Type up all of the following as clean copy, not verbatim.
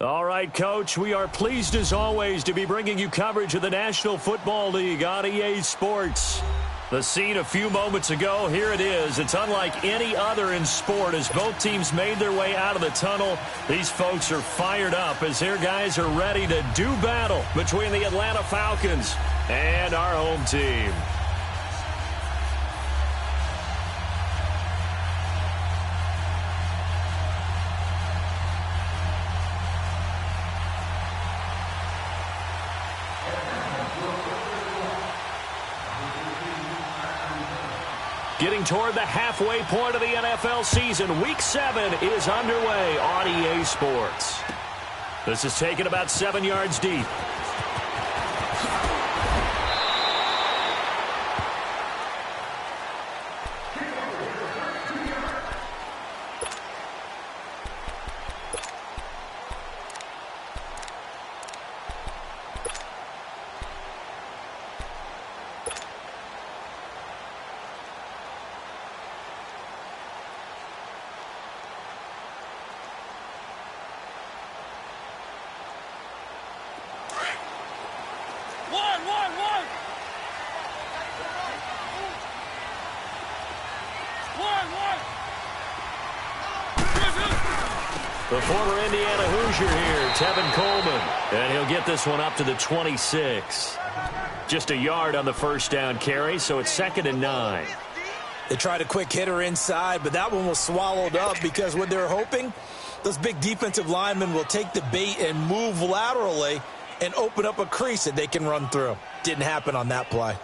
All right, Coach, we are pleased as always to be bringing you coverage of the National Football League on EA Sports. The scene a few moments ago, here it is. It's unlike any other in sport as both teams made their way out of the tunnel. These folks are fired up as their guys are ready to do battle between the Atlanta Falcons and our home team. Getting toward the halfway point of the NFL season, Week 7 is underway on EA Sports. This is taken about 7 yards deep. The former Indiana Hoosier here, Tevin Coleman, and he'll get this one up to the 26. Just a yard on the first down carry, so it's 2nd and 9. They tried a quick hitter inside, but that one was swallowed up because what they're hoping, those big defensive linemen will take the bait and move laterally and open up a crease that they can run through. Didn't happen on that play.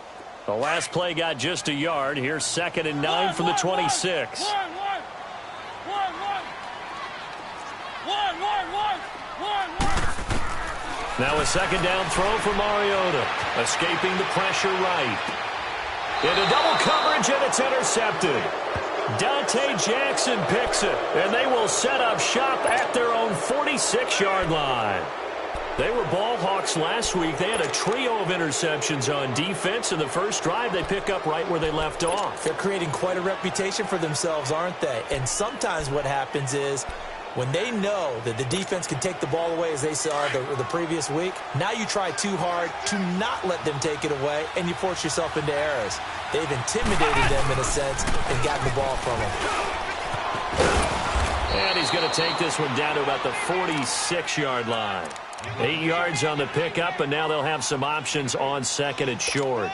The last play got just a yard. Here's 2nd and 9 from the 26. Now a second down throw for Mariota. Escaping the pressure right. Into double coverage, and it's intercepted. Dante Jackson picks it, and they will set up shop at their own 46-yard line. They were ball hawks last week. They had a trio of interceptions on defense. In the first drive, they pick up right where they left off. They're creating quite a reputation for themselves, aren't they? And sometimes what happens is when they know that the defense can take the ball away, as they saw the previous week, now you try too hard to not let them take it away, and you force yourself into errors. They've intimidated them in a sense and gotten the ball from them. And he's going to take this one down to about the 46-yard line. 8 yards on the pickup, and now they'll have some options on 2nd and short.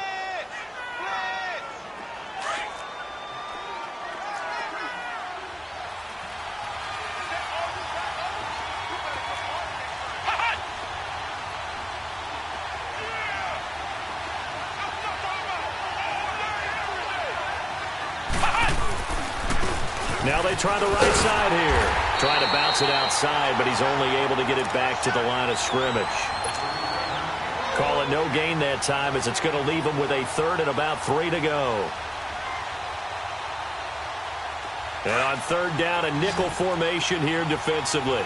Now they try the right side here. Trying to bounce it outside, but he's only able to get it back to the line of scrimmage. Call it no gain that time as it's going to leave him with a 3rd and about 3 to go. And on 3rd down, a nickel formation here defensively.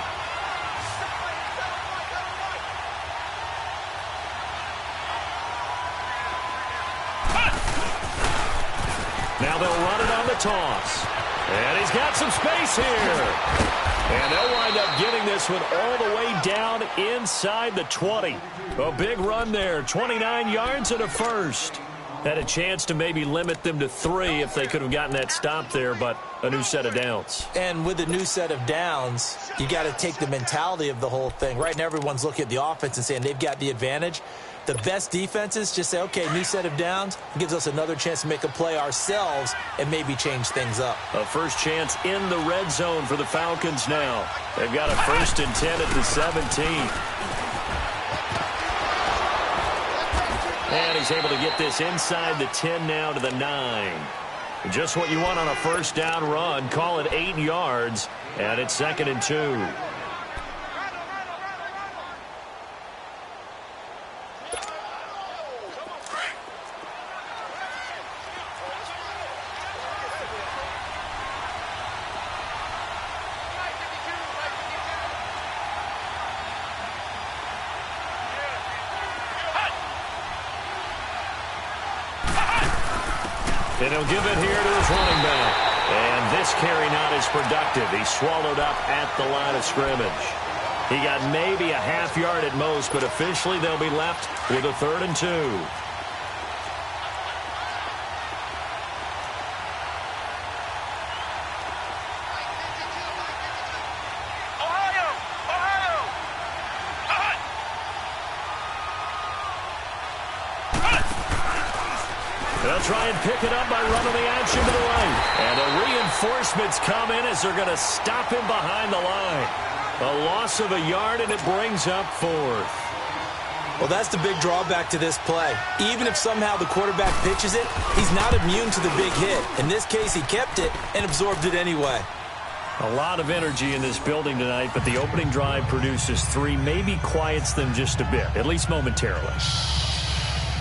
Now they'll run it on the toss. And he's got some space here. And they'll wind up getting this one all the way down inside the 20. A big run there, 29 yards and a first. Had a chance to maybe limit them to 3 if they could have gotten that stop there, but a new set of downs. And with a new set of downs, you got to take the mentality of the whole thing. Right now, everyone's looking at the offense and saying they've got the advantage. The best defenses just say, okay, new set of downs, gives us another chance to make a play ourselves and maybe change things up. A first chance in the red zone for the Falcons now. They've got a 1st and 10 at the 17. And he's able to get this inside the 10 now to the 9. Just what you want on a first down run. Call it 8 yards, and it's 2nd and 2. And he'll give it here to his running back. And this carry not as productive. He's swallowed up at the line of scrimmage. He got maybe a half yard at most, but officially they'll be left with a 3rd and 2. They'll try and pick it up by running the action to the right. And the reinforcements come in as they're going to stop him behind the line. A loss of a yard, and it brings up 4th. Well, that's the big drawback to this play. Even if somehow the quarterback pitches it, he's not immune to the big hit. In this case, he kept it and absorbed it anyway. A lot of energy in this building tonight, but the opening drive produces 3, maybe quiets them just a bit, at least momentarily.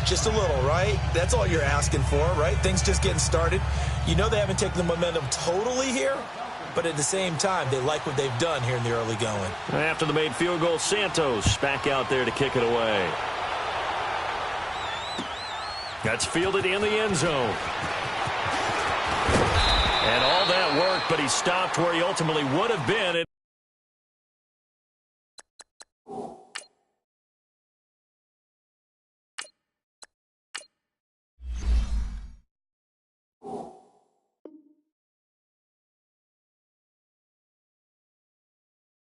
Just a little, right? That's all you're asking for, right? Things just getting started. You know they haven't taken the momentum totally here, but at the same time, they like what they've done here in the early going. After the made field goal, Santos back out there to kick it away. That's fielded in the end zone. And all that work, but he stopped where he ultimately would have been.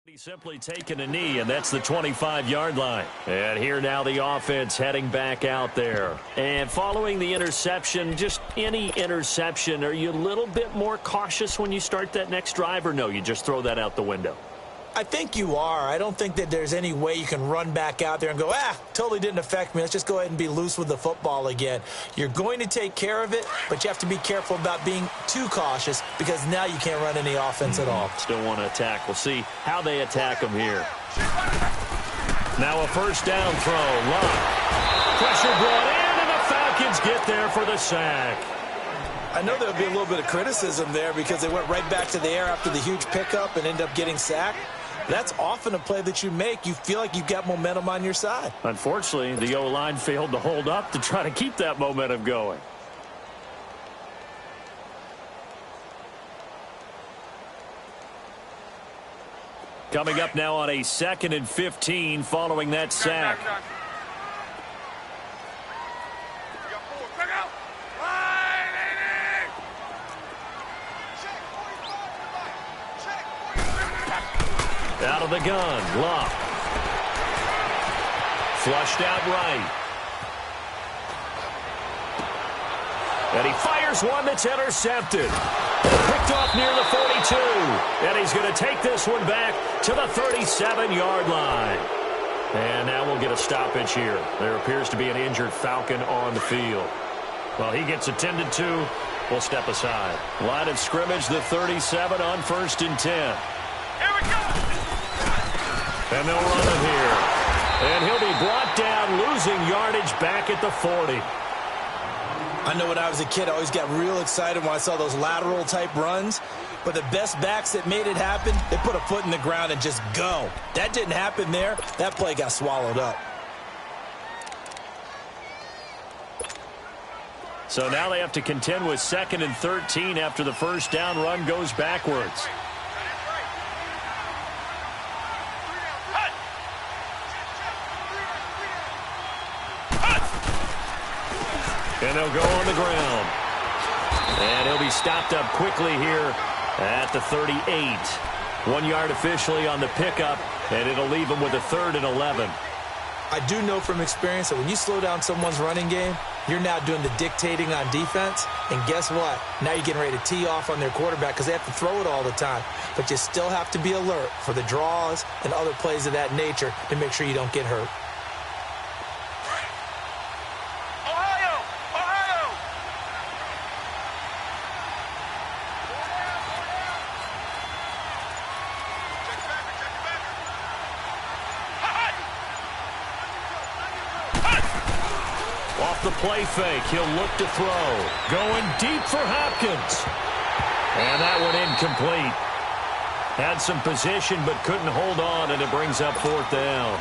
He's simply taken a knee, and that's the 25-yard line. And here now the offense heading back out there. And following the interception, just any interception, are you a little bit more cautious when you start that next drive, or no, you just throw that out the window? I think you are. I don't think that there's any way you can run back out there and go, totally didn't affect me. Let's just go ahead and be loose with the football again. You're going to take care of it, but you have to be careful about being too cautious because now you can't run any offense at all. Still want to attack. We'll see how they attack them here. Now a first down throw. Love. Pressure brought in, and the Falcons get there for the sack. I know there'll be a little bit of criticism there because they went right back to the air after the huge pickup and end up getting sacked. That's often a play that you make. You feel like you've got momentum on your side. Unfortunately, the O-line failed to hold up to try to keep that momentum going. Coming up now on a 2nd and 15 following that sack. Out of the gun, Love. Flushed out right. And he fires one that's intercepted. Picked off near the 42. And he's going to take this one back to the 37-yard line. And now we'll get a stoppage here. There appears to be an injured Falcon on the field. Well, he gets attended to. We'll step aside. Line of scrimmage, the 37 on 1st and 10. Here we go. And they'll run it here. And he'll be brought down, losing yardage back at the 40. I know when I was a kid, I always got real excited when I saw those lateral-type runs. But the best backs that made it happen, they put a foot in the ground and just go. That didn't happen there. That play got swallowed up. So now they have to contend with 2nd and 13 after the first down run goes backwards. And they'll go on the ground. And he'll be stopped up quickly here at the 38. 1 yard officially on the pickup, and it'll leave him with a 3rd and 11. I do know from experience that when you slow down someone's running game, you're now doing the dictating on defense. And guess what? Now you're getting ready to tee off on their quarterback because they have to throw it all the time. But you still have to be alert for the draws and other plays of that nature to make sure you don't get hurt. Off the play fake, he'll look to throw. Going deep for Hopkins. And that one incomplete. Had some position but couldn't hold on, and it brings up 4th down.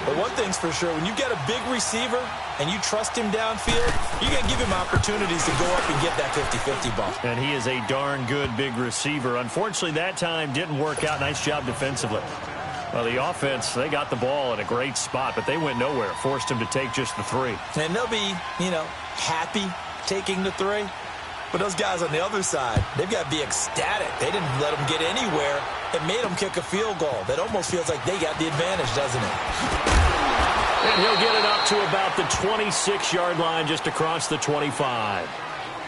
But one thing's for sure, when you get a big receiver and you trust him downfield, you're going to give him opportunities to go up and get that 50-50 ball. And he is a darn good big receiver. Unfortunately, that time didn't work out. Nice job defensively. Well, the offense, they got the ball in a great spot, but they went nowhere. Forced him to take just the 3. And they'll be, happy taking the 3. But those guys on the other side, they've got to be ecstatic. They didn't let them get anywhere. It made them kick a field goal. That almost feels like they got the advantage, doesn't it? And he'll get it up to about the 26-yard line, just across the 25.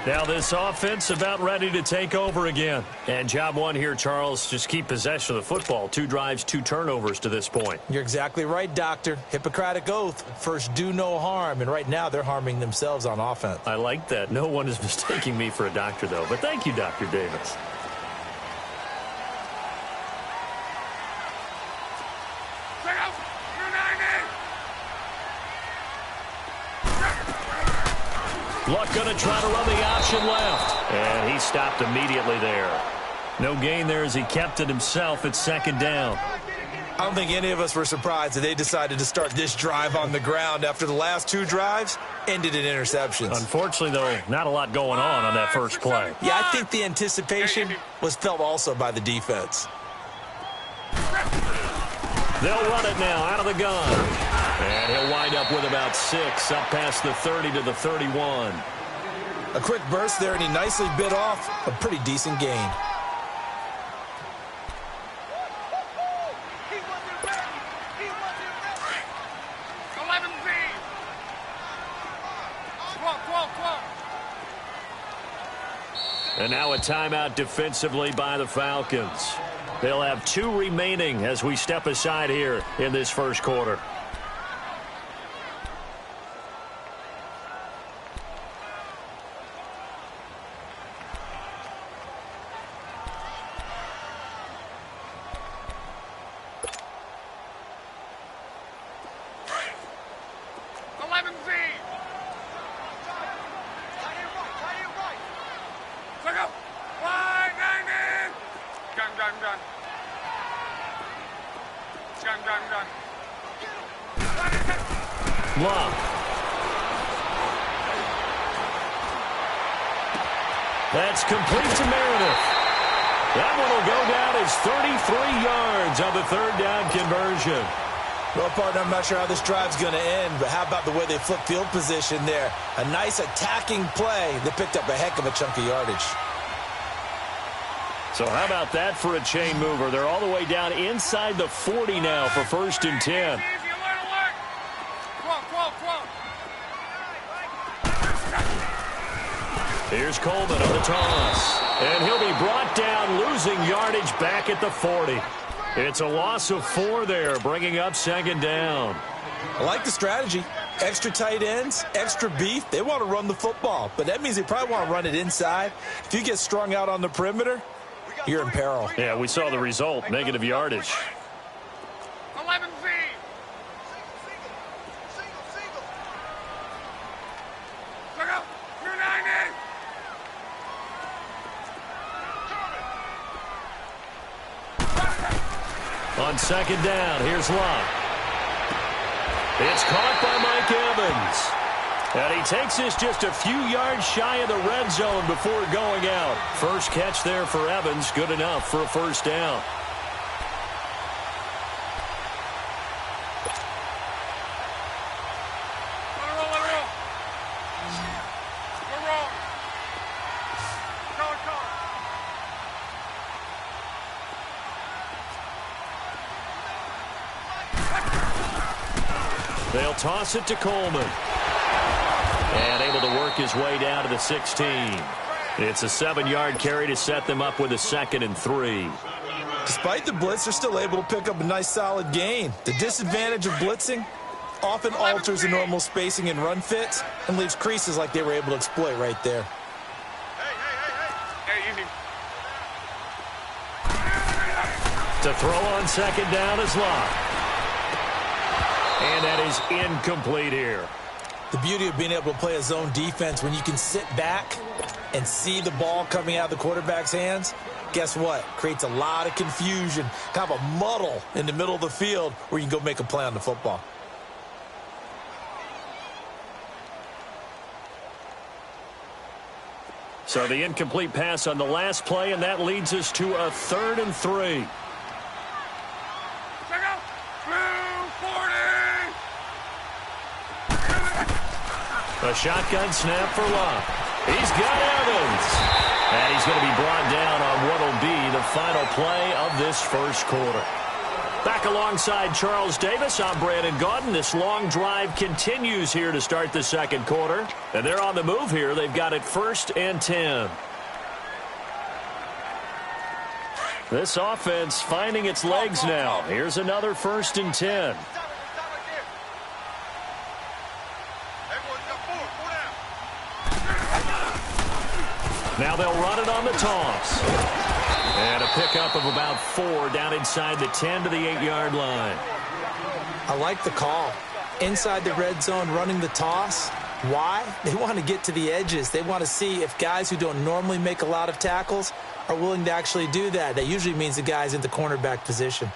Now this offense about ready to take over again. And job one here, Charles, just keep possession of the football. 2 drives, 2 turnovers to this point. You're exactly right, Doctor. Hippocratic oath. First, do no harm. And right now, they're harming themselves on offense. I like that. No one is mistaking me for a doctor, though. But thank you, Dr. Davis. Luck going to try to run the option left. And he stopped immediately there. No gain there as he kept it himself at 2nd down. I don't think any of us were surprised that they decided to start this drive on the ground after the last 2 drives ended in interceptions. Unfortunately, though, not a lot going on that first play. Yeah, I think the anticipation was felt also by the defense. They'll run it now out of the gun. And he'll wind up with about 6, up past the 30 to the 31. A quick burst there, and he nicely bit off a pretty decent gain. And now a timeout defensively by the Falcons. They'll have 2 remaining as we step aside here in this first quarter. That's complete to Meredith. That one will go down as 33 yards on the 3rd down conversion. Well, partner, I'm not sure how this drive's going to end, but how about the way they flip field position there? A nice attacking play that picked up a heck of a chunk of yardage. So how about that for a chain mover? They're all the way down inside the 40 now for 1st and 10. Here's Coleman on the toss. And he'll be brought down, losing yardage back at the 40. It's a loss of 4 there, bringing up 2nd down. I like the strategy. Extra tight ends, extra beef. They want to run the football, but that means they probably want to run it inside. If you get strung out on the perimeter, you're in peril. Yeah, we saw the result, negative yardage. 11 V. Look out. You're 90. On 2nd down, here's Luck. It's caught by Mike Evans. And he takes this just a few yards shy of the red zone before going out. First catch there for Evans, good enough for a 1st down. They'll toss it to Coleman. And able to work his way down to the 16. It's a 7-yard carry to set them up with a 2nd and 3. Despite the blitz, they're still able to pick up a nice solid gain. The disadvantage of blitzing often alters the normal spacing and run fits and leaves creases like they were able to exploit right there. Hey, easy. To throw on 2nd down is Luck. And that is incomplete here. The beauty of being able to play a zone defense when you can sit back and see the ball coming out of the quarterback's hands, guess what? Creates a lot of confusion, kind of a muddle in the middle of the field where you can go make a play on the football. So the incomplete pass on the last play, and that leads us to a 3rd and 3. Check out. A shotgun snap for Luck. He's got Evans. And he's going to be brought down on what will be the final play of this first quarter. Back alongside Charles Davis, I'm Brandon Gaudin. This long drive continues here to start the second quarter. And they're on the move here. They've got it 1st and 10. This offense finding its legs now. Here's another 1st and 10. Now they'll run it on the toss. And a pickup of about 4 down inside the 10 to the 8-yard line. I like the call. Inside the red zone running the toss. Why? They want to get to the edges. They want to see if guys who don't normally make a lot of tackles are willing to actually do that. That usually means the guy's in the cornerback position.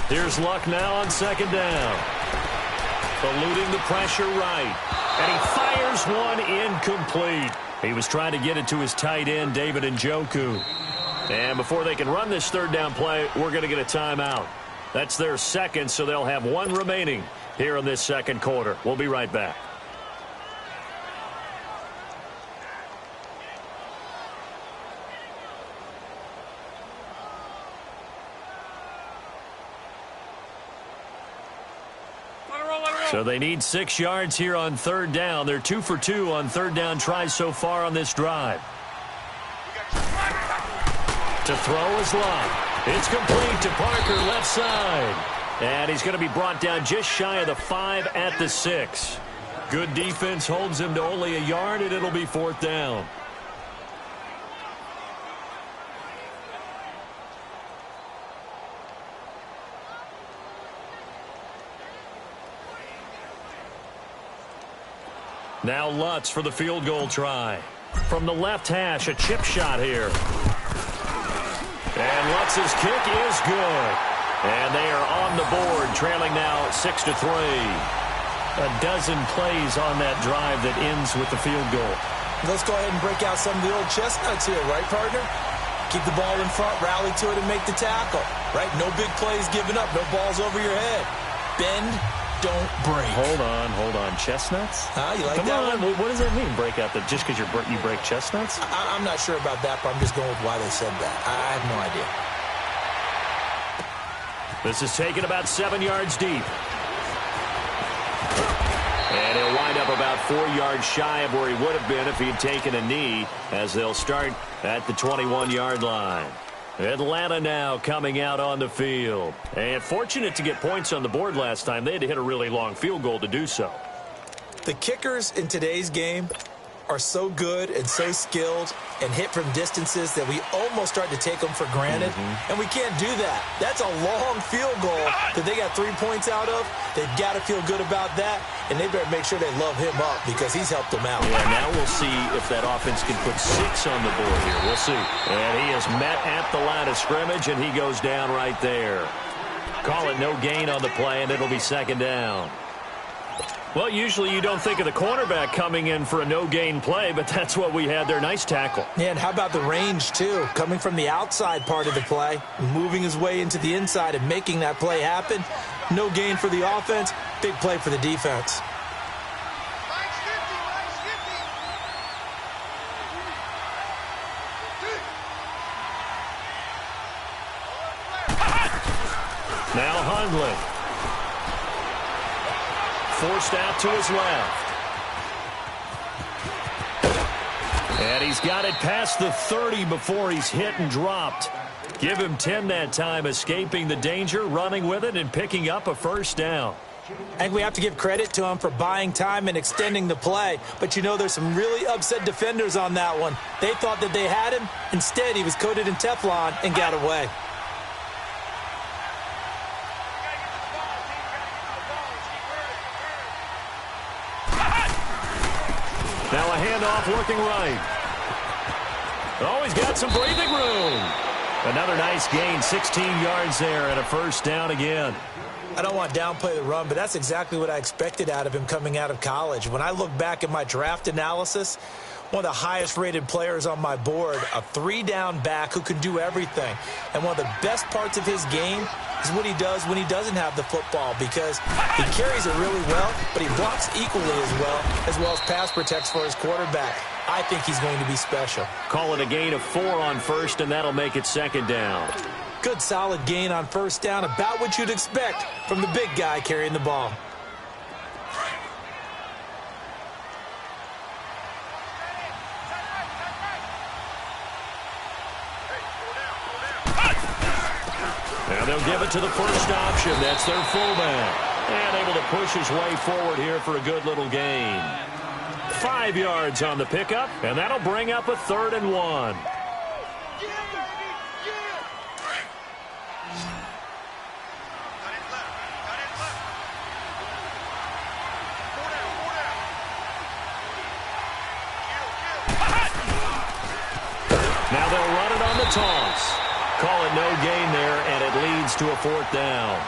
Here's Luck now on 2nd down. Eluding the pressure right. And he fires one incomplete. He was trying to get it to his tight end, David Njoku. And before they can run this 3rd down play, we're going to get a timeout. That's their 2nd, so they'll have 1 remaining here in this second quarter. We'll be right back. So they need 6 yards here on 3rd down. They're 2 for 2 on 3rd down tries so far on this drive. To throw is Luck. It's complete to Parker, left side. And he's going to be brought down just shy of the 5 at the 6. Good defense holds him to only a yard, and it'll be 4th down. Now Lutz for the field goal try. From the left hash, a chip shot here. And Lutz's kick is good. And they are on the board, trailing now 6-3. A dozen plays on that drive that ends with the field goal. Let's go ahead and break out some of the old chestnuts here, right, partner? Keep the ball in front, rally to it, and make the tackle. Right? No big plays given up, no balls over your head. Bend, don't break. Hold on. Chestnuts? You like Come that on. one? What does that mean, break out? Just because you break chestnuts? I'm not sure about that, but I'm just going with why they said that. I have no idea. This is taken about 7 yards deep. And he'll wind up about 4 yards shy of where he would have been if he'd taken a knee, as they'll start at the 21-yard line. Atlanta now coming out on the field. And fortunate to get points on the board last time. They had to hit a really long field goal to do so. The kickers in today's game are so good and so skilled and hit from distances that we almost start to take them for granted. And we can't do that. That's a long field goal that they got 3 points out of. They've got to feel good about that, and they better make sure they love him up because he's helped them out. Yeah, now we'll see if that offense can put 6 on the board here. We'll see. And he is met at the line of scrimmage, and he goes down right there. Call it no gain on the play, and it'll be 2nd down. Well, usually you don't think of the cornerback coming in for a no-gain play, but that's what we had there. Nice tackle. Yeah, and how about the range, too? Coming from the outside part of the play, moving his way into the inside and making that play happen. No gain for the offense, big play for the defense. Now Hundley. Forced out to his left. And he's got it past the 30 before he's hit and dropped. Give him 10 that time, escaping the danger, running with it, and picking up a 1st down. I think we have to give credit to him for buying time and extending the play. But, you know, there's some really upset defenders on that one. They thought that they had him. Instead, he was coated in Teflon and got away. Now a handoff looking right. Oh, he's got some breathing room. Another nice gain, 16 yards there, and a 1st down again. I don't want to downplay the run, but that's exactly what I expected out of him coming out of college. When I look back at my draft analysis, one of the highest-rated players on my board, a 3-down back who can do everything. And one of the best parts of his game is what he does when he doesn't have the football, because he carries it really well, but he blocks equally as well as pass protects for his quarterback. I think he's going to be special. Call it a gain of 4 on first, and that'll make it 2nd down. Good solid gain on 1st down, about what you'd expect from the big guy carrying the ball. Now they'll give it to the first option. That's their fullback. And able to push his way forward here for a good little gain. 5 yards on the pickup, and that'll bring up a 3rd and 1. Now they'll run it on the toss. Call it no gain there, and it leads to a 4th down.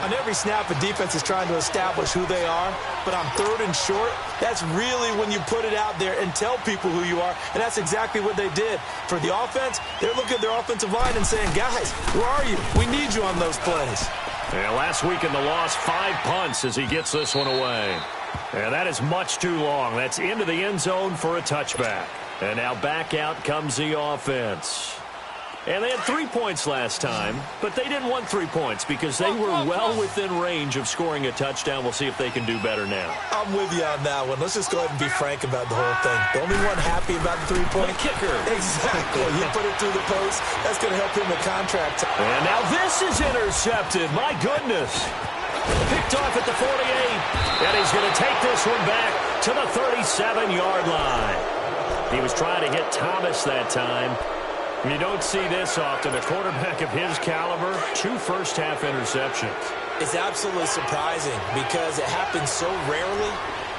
On every snap, a defense is trying to establish who they are, but on 3rd and short, that's really when you put it out there and tell people who you are, and that's exactly what they did. For the offense, they're looking at their offensive line and saying, guys, where are you? We need you on those plays. Yeah, last week in the loss, 5 punts as he gets this one away. And that is much too long. That's into the end zone for a touchback. And now back out comes the offense. And they had 3 points last time, but they didn't want 3 points because they were well within range of scoring a touchdown. We'll see if they can do better now. I'm with you on that one. Let's just go ahead and be frank about the whole thing. The only one happy about the 3-point kicker. Exactly. He put it through the post. That's going to help him with contract. And now this is intercepted. My goodness. Picked off at the 48. And he's going to take this one back to the 37-yard line. He was trying to hit Thomas that time. You don't see this often. A quarterback of his caliber, 2 first-half interceptions. It's absolutely surprising because it happens so rarely.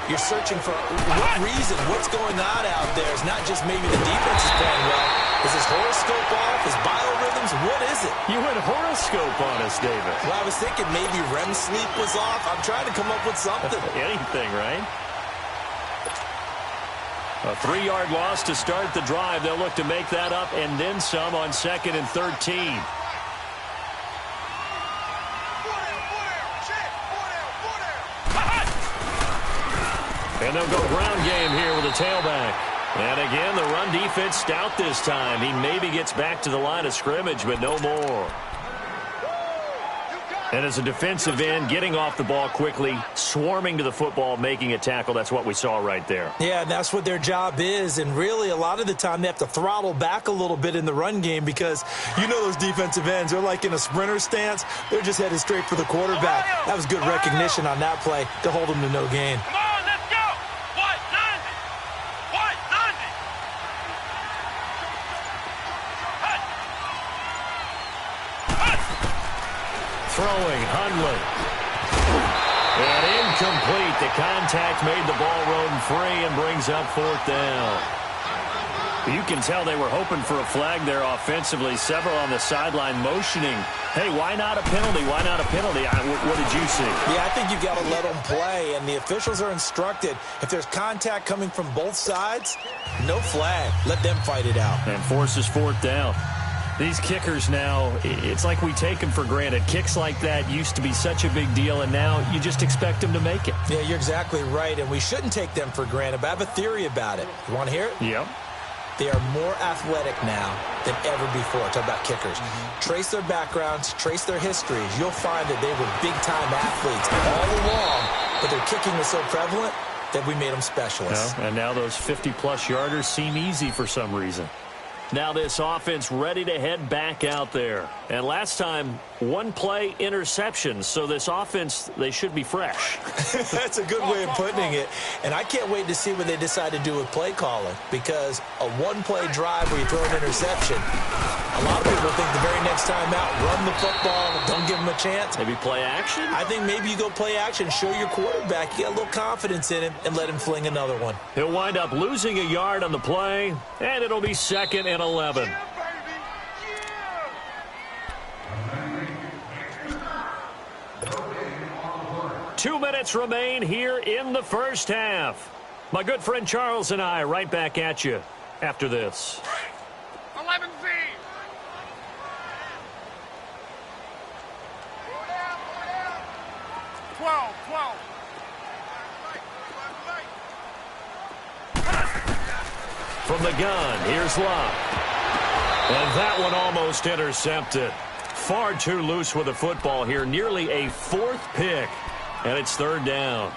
You're searching for what reason, what's going on out there. It's not just maybe the defense is playing well. Is his horoscope off? His biorhythms? What is it? You went horoscope on us, David. Well, I was thinking maybe REM sleep was off. I'm trying to come up with something. Anything, right? A 3-yard loss to start the drive. They'll look to make that up and then some on 2nd and 13. And they'll go ground game here with a tailback. And again, the run defense stout this time. He maybe gets back to the line of scrimmage, but no more. And as a defensive end, getting off the ball quickly, swarming to the football, making a tackle, that's what we saw right there. Yeah, and that's what their job is. And really, a lot of the time, they have to throttle back a little bit in the run game because you know those defensive ends, they're like in a sprinter stance. They're just headed straight for the quarterback. That was good recognition on that play to hold them to no gain. Come on, let's go. What, 90? What, 90? Throwing, Hundley. And incomplete. The contact made the ball roam free and brings up 4th down. You can tell they were hoping for a flag there offensively. Several on the sideline motioning. Hey, why not a penalty? Why not a penalty? What did you see? Yeah, I think you've got to let them play, and the officials are instructed. If there's contact coming from both sides, no flag. Let them fight it out. And forces 4th down. These kickers now, it's like we take them for granted. Kicks like that used to be such a big deal, and now you just expect them to make it. Yeah, you're exactly right, and we shouldn't take them for granted, but I have a theory about it. You want to hear it? Yep. They are more athletic now than ever before. Talk about kickers. Trace their backgrounds, trace their histories. You'll find that they were big-time athletes all along, but their kicking was so prevalent that we made them specialists. And now those 50-plus yarders seem easy for some reason. Now this offense ready to head back out there. And last time, 1-play interception. So this offense, they should be fresh. That's a good way of putting it. And I can't wait to see what they decide to do with play calling. Because a 1-play drive where you throw an interception, a lot of people think the very next time out, run the football, don't give them a chance. Maybe play action? I think maybe you go play action, show your quarterback you got a little confidence in him, and let him fling another one. He'll wind up losing a yard on the play, and it'll be 2nd and 11. 2 minutes remain here in the first half. My good friend Charles and I right back at you after this. 11Z. 12. From the gun, here's Locke. And that one almost intercepted. Far too loose with the football here. Nearly a fourth pick. And it's third down.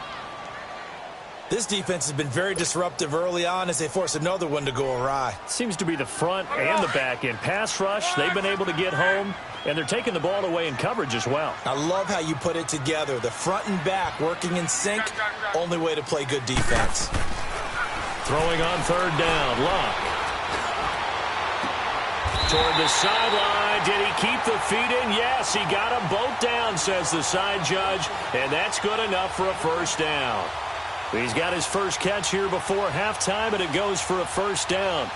This defense has been very disruptive early on as they force another one to go awry. Seems to be the front and the back end. Pass rush, they've been able to get home, and they're taking the ball away in coverage as well. I love how you put it together. The front and back working in sync, only way to play good defense. Throwing on third down, Luck. Toward the sideline. Did he keep the feet in? Yes, he got them both down, says the side judge, and that's good enough for a first down. He's got his first catch here before halftime, and it goes for a first down.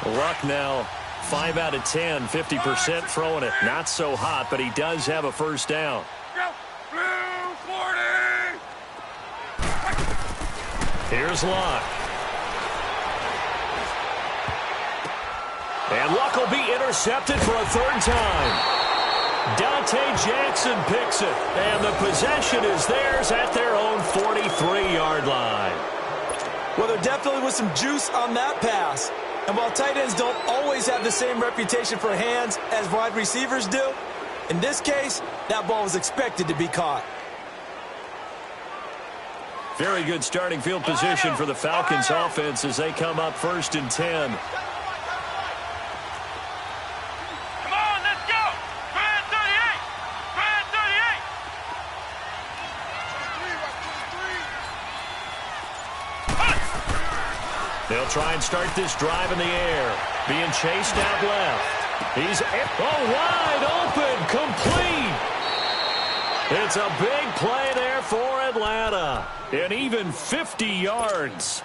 Luck now 5 out of 10, 50% throwing it. Not so hot, but he does have a first down. Go. Blue 40. Here's Luck. And Luck will be intercepted for a third time. Dante Jackson picks it. And the possession is theirs at their own 43-yard line. Well, there definitely was some juice on that pass. And while tight ends don't always have the same reputation for hands as wide receivers do, in this case, that ball was expected to be caught. Very good starting field position for the Falcons offense as they come up 1st and 10. Come on, let's go. Brad 38. Brad 38. They'll try and start this drive in the air. Being chased out left. He's wide open, complete. It's a big play there for Atlanta. And even 50 yards.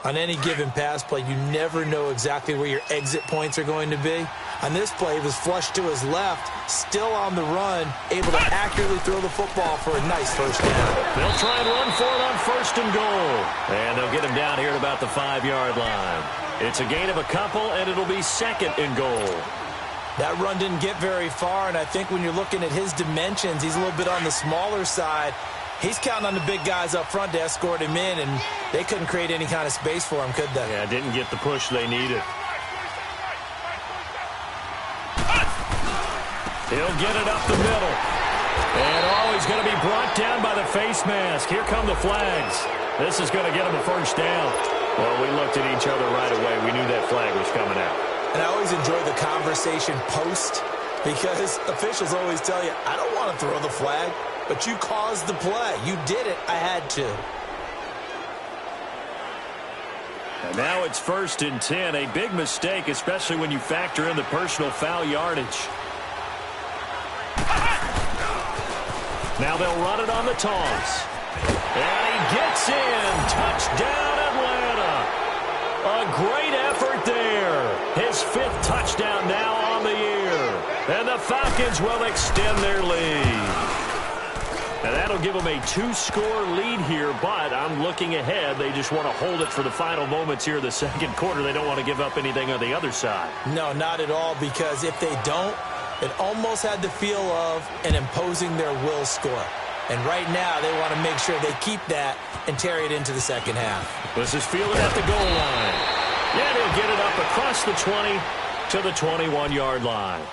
On any given pass play, you never know exactly where your exit points are going to be. On this play, he was flushed to his left, still on the run, able to accurately throw the football for a nice first down. They'll try and run for it on 1st and goal. And they'll get him down here at about the 5-yard line. It's a gain of a couple, and it'll be 2nd and goal. That run didn't get very far, and I think when you're looking at his dimensions, he's a little bit on the smaller side. He's counting on the big guys up front to escort him in, and they couldn't create any kind of space for him, could they? Yeah, didn't get the push they needed. He'll get it up the middle. And, he's going to be brought down by the face mask. Here come the flags. This is going to get him a first down. Well, we looked at each other right away. We knew that flag was coming out. And I always enjoy the conversation post because officials always tell you, I don't want to throw the flag, but you caused the play. You did it. I had to. And now it's 1st and 10. A big mistake, especially when you factor in the personal foul yardage. Now they'll run it on the toss. And he gets in. Touchdown, Atlanta. A great effort there. His 5th touchdown now on the year. And the Falcons will extend their lead. And that'll give them a 2-score lead here, but I'm looking ahead. They just want to hold it for the final moments here of the 2nd quarter. They don't want to give up anything on the other side. No, not at all, because if they don't, it almost had the feel of an imposing their will score. And right now, they want to make sure they keep that and carry it into the 2nd half. This is fielded at the goal line. Yeah, they'll get it up across the 20 to the 21-yard line.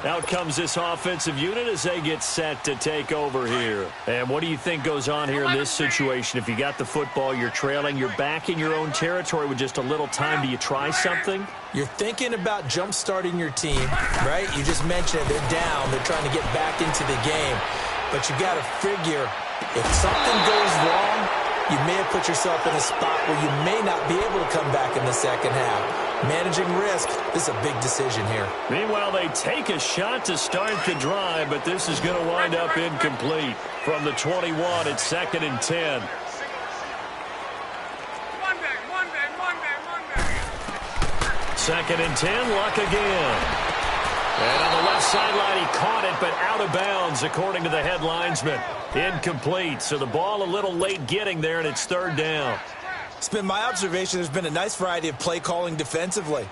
Out comes this offensive unit as they get set to take over here. And what do you think goes on here in this situation? If you got the football, you're trailing, you're back in your own territory with just a little time. Do you try something? You're thinking about jump-starting your team, right? You just mentioned it. They're down. They're trying to get back into the game. But you got to figure if something goes wrong, you may have put yourself in a spot where you may not be able to come back in the second half. Managing risk, this is a big decision here. Meanwhile, they take a shot to start the drive, but this is going to wind up incomplete. From the 21, it's 2nd and 10. Second and 10, Luck again. And on the left sideline, he caught it, but out of bounds, according to the head linesman. Incomplete, so the ball a little late getting there, and it's 3rd down. It's been my observation there's been a nice variety of play calling defensively.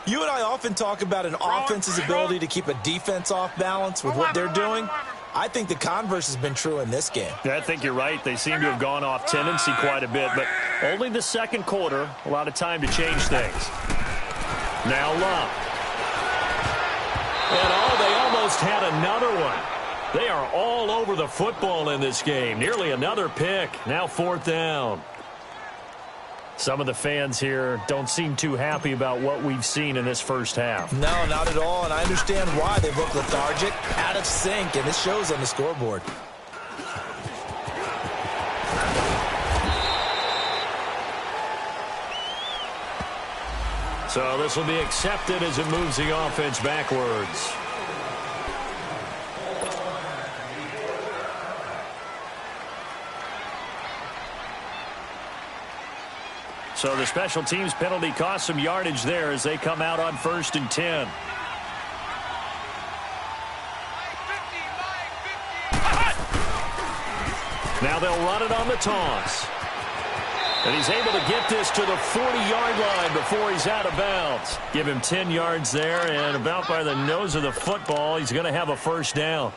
You and I often talk about an offense's ability to keep a defense off balance with what they're doing. I think the converse has been true in this game. Yeah, I think you're right. They seem to have gone off tendency quite a bit, but only the second quarter, a lot of time to change things. Now Luck. And they almost had another one. They are all over the football in this game. Nearly another pick. Now 4th down. Some of the fans here don't seem too happy about what we've seen in this first half. No, not at all, and I understand why. They look lethargic, out of sync, and this shows on the scoreboard. So this will be accepted as it moves the offense backwards. So the special teams penalty cost some yardage there as they come out on 1st and 10. Now they'll run it on the toss. And he's able to get this to the 40-yard line before he's out of bounds. Give him 10 yards there, and about by the nose of the football, he's going to have a 1st down.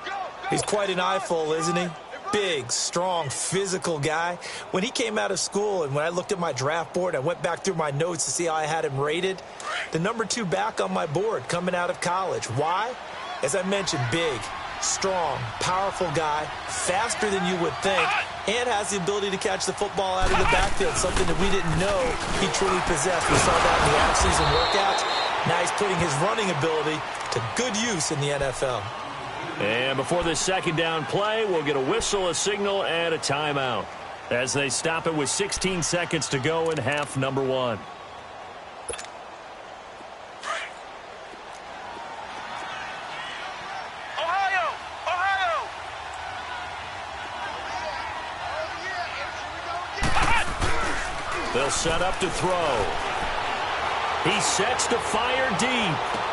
He's quite an eyeful, isn't he? Big, strong, physical guy. When he came out of school and when I looked at my draft board, I went back through my notes to see how I had him rated. The number 2 back on my board coming out of college. Why? As I mentioned, big, strong, powerful guy, faster than you would think, and has the ability to catch the football out of the backfield, something that we didn't know he truly possessed. We saw that in the offseason workouts. Now he's putting his running ability to good use in the NFL. And before this 2nd down play, we'll get a whistle, a signal, and a timeout as they stop it with 16 seconds to go in half number 1. They'll set up to throw. He sets to fire deep.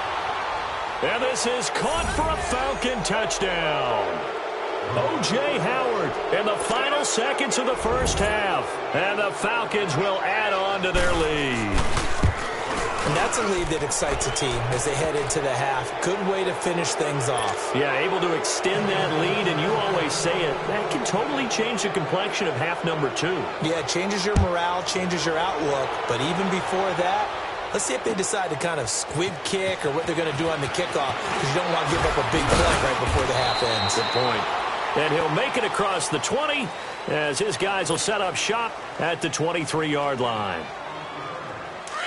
And this is caught for a Falcon touchdown. O.J. Howard in the final seconds of the first half. And the Falcons will add on to their lead. And that's a lead that excites a team as they head into the half. Good way to finish things off. Yeah, able to extend that lead, and you always say it, that can totally change the complexion of half number 2. Yeah, it changes your morale, changes your outlook. But even before that, let's see if they decide to kind of squib kick or what they're going to do on the kickoff, because you don't want to give up a big play right before the half ends. Good point. And he'll make it across the 20 as his guys will set up shop at the 23-yard line.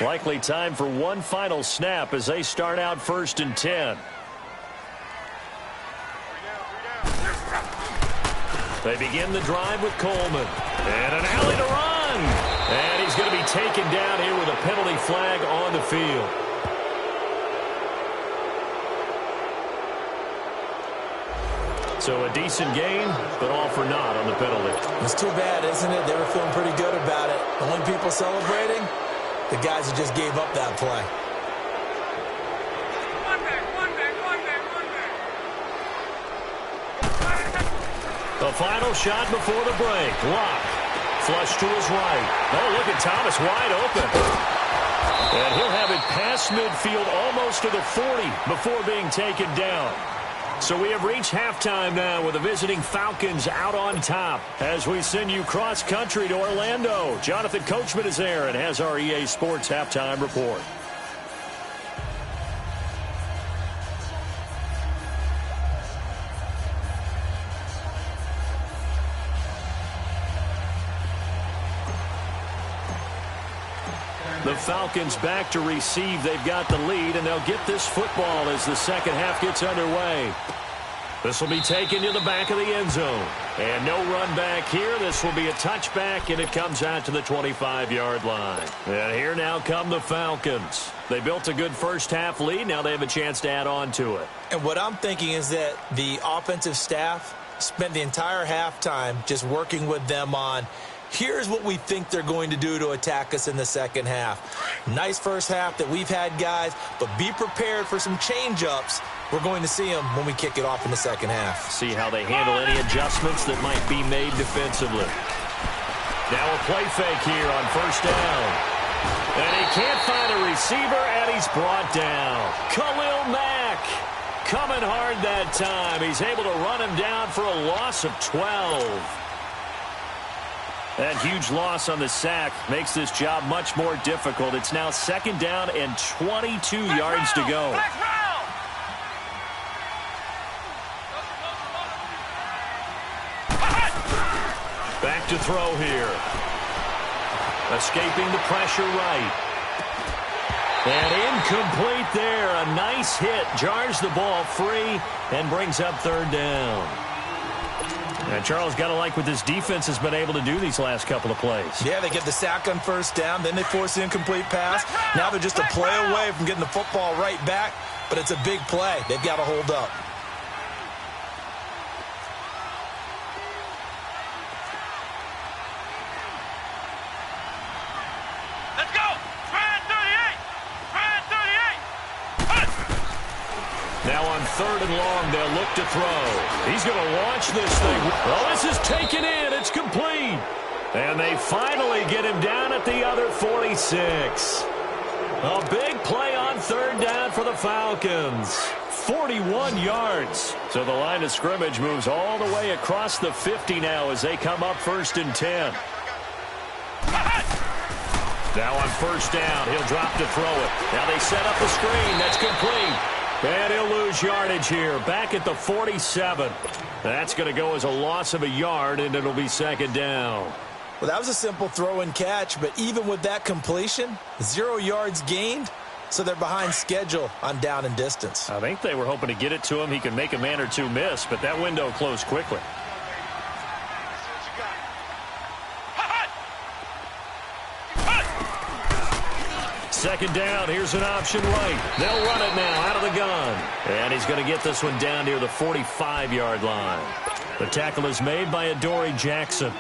Likely time for one final snap as they start out 1st and 10. They begin the drive with Coleman. And an alley to run. And he's going to be taken down here with a penalty flag on the field. So a decent game, but all for naught on the penalty. It's too bad, isn't it? They were feeling pretty good about it. The only people celebrating, the guys who just gave up that play. The final shot before the break. Lock. Flush to his right. Oh, look at Thomas wide open. And he'll have it past midfield almost to the 40 before being taken down. So we have reached halftime now with the visiting Falcons out on top as we send you cross-country to Orlando. Jonathan Coachman is there and has our EA Sports halftime report. The Falcons back to receive. They've got the lead, and they'll get this football as the second half gets underway. This will be taken to the back of the end zone. And no run back here. This will be a touchback, and it comes out to the 25-yard line. And here now come the Falcons. They built a good first-half lead. Now they have a chance to add on to it. And what I'm thinking is that the offensive staff spent the entire halftime just working with them on, here's what we think they're going to do to attack us in the second half. Nice first half that we've had, guys, but be prepared for some change-ups. We're going to see them when we kick it off in the second half. See how they handle any adjustments that might be made defensively. Now a play fake here on first down. And he can't find a receiver, and he's brought down. Khalil Mack coming hard that time. He's able to run him down for a loss of 12. That huge loss on the sack makes this job much more difficult. It's now second down and 22 yards to go. Back to throw here. Escaping the pressure right. And incomplete there. A nice hit. Jars the ball free and brings up third down. And Charles, got to like what this defense has been able to do these last couple of plays. Yeah, they get the sack on first down, then they force the incomplete pass. Now they're just a play away from getting the football right back, but it's a big play. They've got to hold up. Let's go! Spread 38! Spread 38! Now on third and long, they'll look to throw. He's going to launch this thing. Well, this is taken in. It's complete. And they finally get him down at the other 46. A big play on third down for the Falcons. 41 yards. So the line of scrimmage moves all the way across the 50 now as they come up first and 10. Now on first down, he'll drop to throw it. Now they set up the screen. That's complete. And he'll lose yardage here, back at the 47. That's going to go as a loss of a yard, and it'll be second down. Well, that was a simple throw and catch, but even with that completion, 0 yards gained, so they're behind schedule on down and distance. I think they were hoping to get it to him. He could make a man or two miss, but that window closed quickly. Second down, here's an option right. They'll run it now out of the gun. And he's going to get this one down near the 45-yard line. The tackle is made by Adoree Jackson.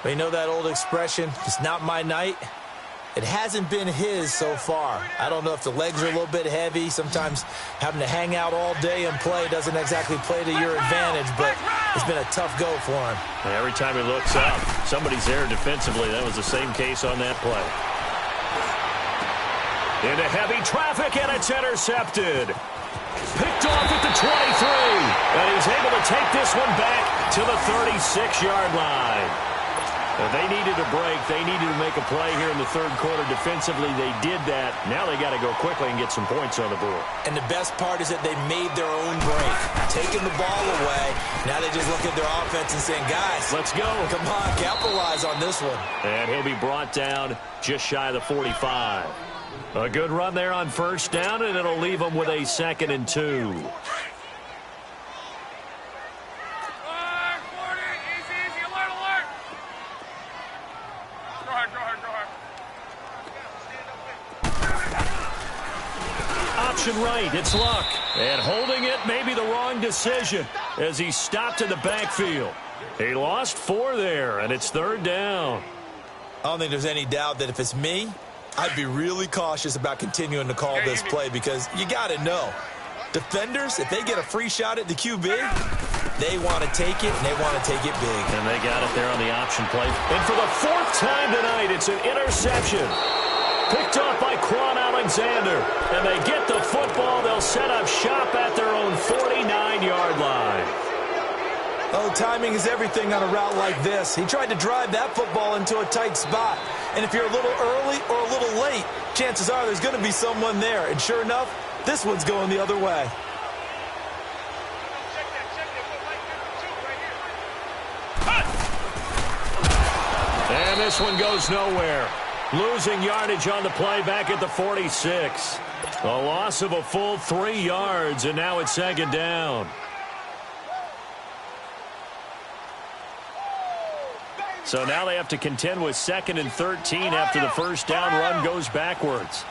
But you know that old expression, it's not my night? It hasn't been his so far. I don't know if the legs are a little bit heavy. Sometimes having to hang out all day and play doesn't exactly play to your advantage, but it's been a tough go for him. And every time he looks up, somebody's there defensively. That was the same case on that play. Into heavy traffic, and it's intercepted. Picked off at the 23. And he's able to take this one back to the 36-yard line. And they needed a break. They needed to make a play here in the third quarter. Defensively, they did that. Now they got to go quickly and get some points on the board. And the best part is that they made their own break. Taking the ball away. Now they just look at their offense and saying, guys, let's go. Come on, capitalize on this one. And he'll be brought down just shy of the 45. A good run there on first down, and it'll leave them with a 2nd and 2. Easy, alert, alert. Go hard, go hard, go hard. Option right, it's Luck. And holding it may be the wrong decision as he stopped in the backfield. He lost 4 there, and it's third down. I don't think there's any doubt that if it's me, I'd be really cautious about continuing to call this play because you got to know. Defenders, if they get a free shot at the QB, they want to take it, and they want to take it big. And they got it there on the option play. And for the 4th time tonight, it's an interception. Picked off by Quan Alexander. And they get the football. They'll set up shop at their own 49-yard line. Oh, timing is everything on a route like this. He tried to drive that football into a tight spot. And if you're a little early or a little late, chances are there's going to be someone there. And sure enough, this one's going the other way. And this one goes nowhere. Losing yardage on the play back at the 46. A loss of a full 3 yards, and now it's second down. So now they have to contend with 2nd and 13 after the first down run goes backwards.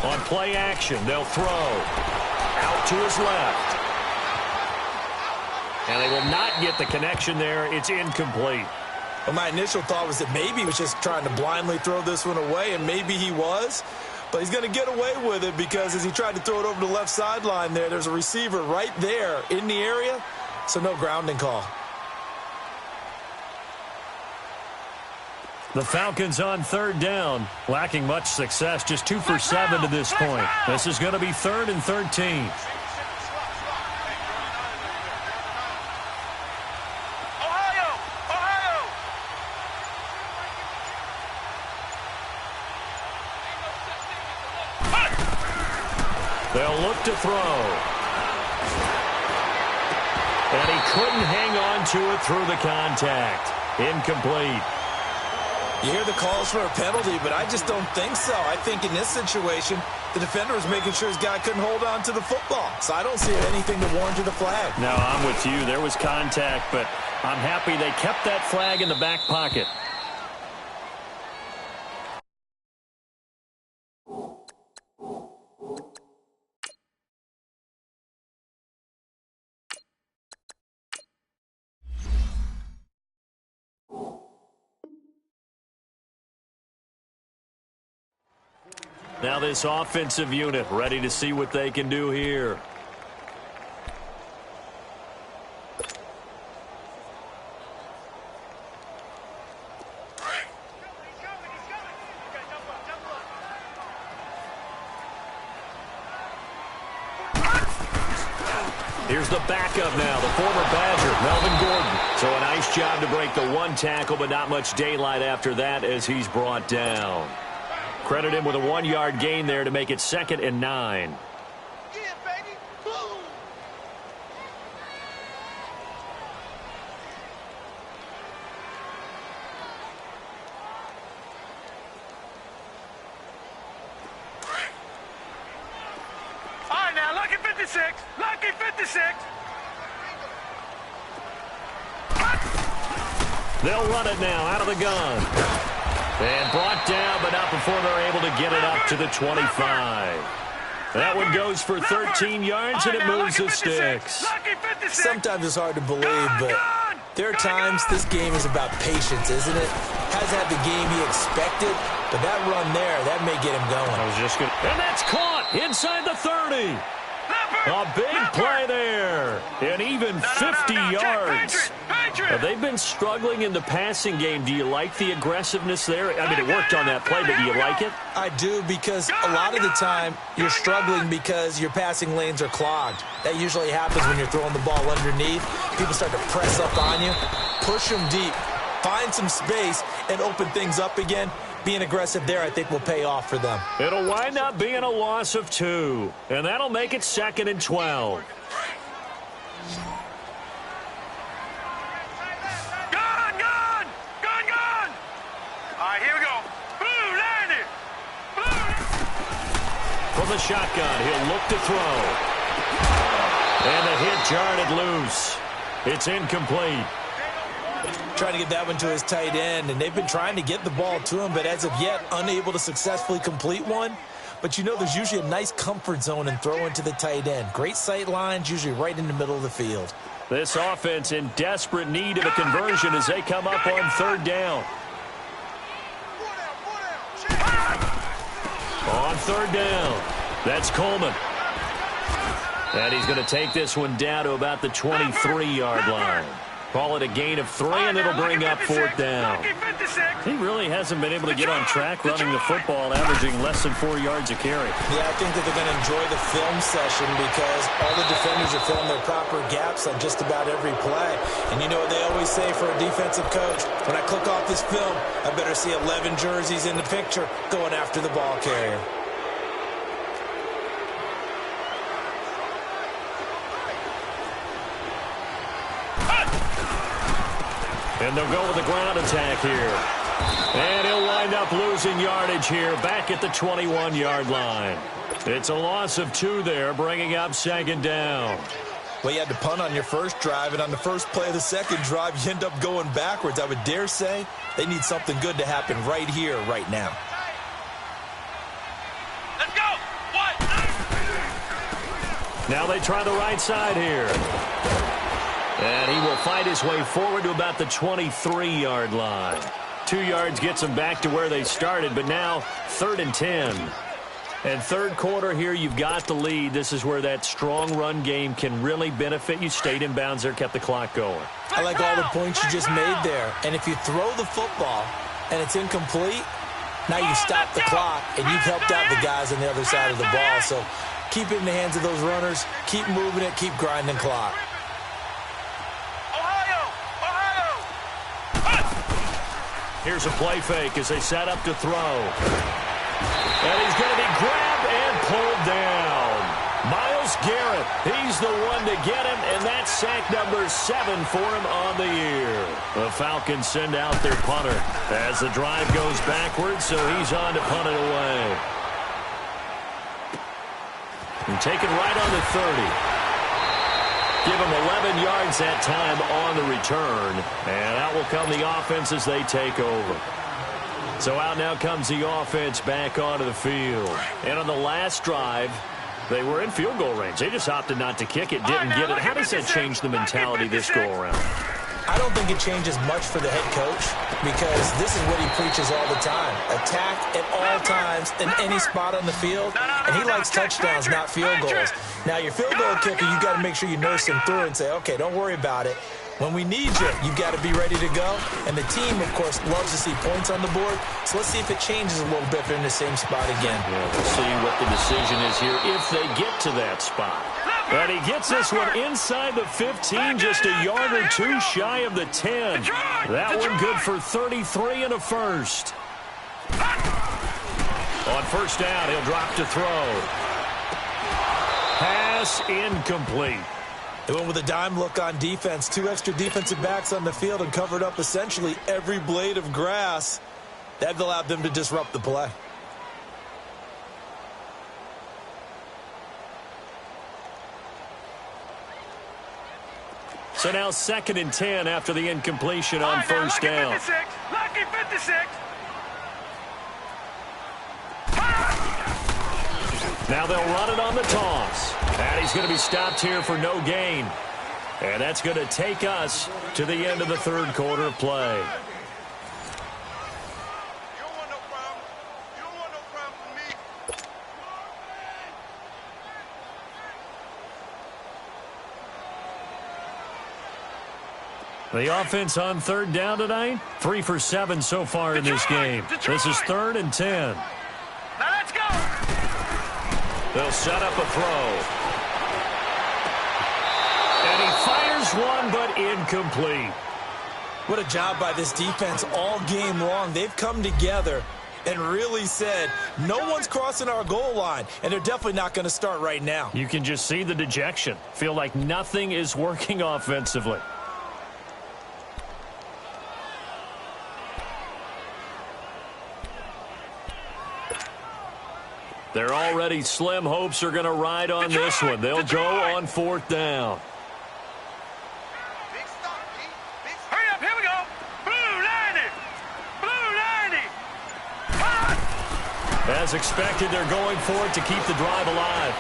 On play action, they'll throw. Out to his left. And they will not get the connection there. It's incomplete. Well, my initial thought was that maybe he was just trying to blindly throw this one away, and maybe he was. But he's going to get away with it because as he tried to throw it over the left sideline there's a receiver right there in the area, so no grounding call. The Falcons on 3rd down, lacking much success, just 2 for 7 to this point. This is going to be 3rd and 13. They'll look to throw. And he couldn't hang on to it through the contact. Incomplete. You hear the calls for a penalty, but I just don't think so. I think in this situation, the defender was making sure his guy couldn't hold on to the football. So I don't see anything that warranted a flag. No, I'm with you. There was contact, but I'm happy they kept that flag in the back pocket. Now this offensive unit ready to see what they can do here. Here's the backup now, the former Badger, Melvin Gordon. So a nice job to break the 1 tackle, but not much daylight after that as he's brought down. Credit him with a 1-yard gain there to make it 2nd and 9. Yeah, baby. Boom. All right, now, lucky 56. Lucky 56. They'll run it now out of the gun. And brought down, but not before they're able to get it up to the 25. That one goes for 13 yards, and it moves the sticks. Sometimes it's hard to believe, but there are times this game is about patience, isn't it? Hasn't had the game he expected, but that run there, that may get him going. And that's caught inside the 30. A big play there, and even 50 yards. They've been struggling in the passing game. Do you like the aggressiveness there? I mean, it worked on that play, but do you like it? I do, because a lot of the time you're struggling because your passing lanes are clogged. That usually happens when you're throwing the ball underneath. People start to press up on you. Push them deep. Find some space and open things up again. Being aggressive there, I think, will pay off for them. It'll wind up being a loss of 2, and that'll make it 2nd and 12. From the shotgun, he'll look to throw. And the hit jarred it loose. It's incomplete. Trying to get that one to his tight end, and they've been trying to get the ball to him, but as of yet, unable to successfully complete one. But you know there's usually a nice comfort zone in throwing to the tight end. Great sight lines, usually right in the middle of the field. This offense in desperate need of a conversion as they come up on 3rd down. On 3rd down, that's Coleman. And he's going to take this one down to about the 23-yard line. Call it a gain of 3, and it'll bring up 4th down. He really hasn't been able to get on track running the football, averaging less than 4 yards a carry. Yeah, I think that they're going to enjoy the film session because all the defenders are filling their proper gaps on just about every play. And you know what they always say for a defensive coach? When I click off this film, I better see 11 jerseys in the picture going after the ball carrier. And they'll go with the ground attack here. And he'll wind up up losing yardage here back at the 21-yard line. It's a loss of 2 there, bringing up second down. Well, you had to punt on your first drive, and on the first play of the second drive, you end up going backwards. I would dare say they need something good to happen right here, right now. Let's go. What? Now they try the right side here. And he will fight his way forward to about the 23-yard line. 2 yards gets them back to where they started, but now 3rd and 10. And third quarter here, you've got the lead. This is where that strong run game can really benefit you. Stayed in bounds there, kept the clock going. I like all the points you just made there. And if you throw the football and it's incomplete, now you stop the clock and you've helped out the guys on the other side of the ball. So keep it in the hands of those runners. Keep moving it. Keep grinding clock. Here's a play fake as they set up to throw. And he's going to be grabbed and pulled down. Myles Garrett, he's the one to get him, and that's sack number 7 for him on the year. The Falcons send out their punter as the drive goes backwards, so he's on to punt it away. And taken right on the 30. Give him 11 yards that time on the return. And out will come the offense as they take over. So out now comes the offense back onto the field. And on the last drive, they were in field goal range. They just opted not to kick it, didn't get it. How does that change the mentality this go-around? I don't think it changes much for the head coach because this is what he preaches all the time. Attack at all times in any spot on the field, and he likes touchdowns, not field goals. Now, your field goal kicker, you got to make sure you nurse him through and say, okay, don't worry about it. When we need you, you've got to be ready to go. And the team, of course, loves to see points on the board. So let's see if it changes a little bit if they're in the same spot again. Yeah, we'll see what the decision is here if they get to that spot. And he gets this one inside the 15, just a yard or 2 shy of the 10. That one good for 33 and a first. On first down, he'll drop to throw. Pass incomplete. They went with a dime look on defense. 2 extra defensive backs on the field and covered up essentially every blade of grass. That allowed them to disrupt the play. So now 2nd and 10 after the incompletion on first down. Lucky 56. Now they'll run it on the toss. And he's going to be stopped here for no gain. And that's going to take us to the end of the third quarter of play. The offense on third down tonight, 3 for 7 so far in this game. This is 3rd and 10. Now let's go. They'll set up a throw. And he fires one, but incomplete. What a job by this defense all game long. They've come together and really said, no one's crossing our goal line, and they're definitely not going to start right now. You can just see the dejection. Feel like nothing is working offensively. They're already slim. Hopes are going to ride on this one. They'll go on 4th down. Hurry up, here we go. Blue 90. Blue 90. As expected, they're going for it to keep the drive alive.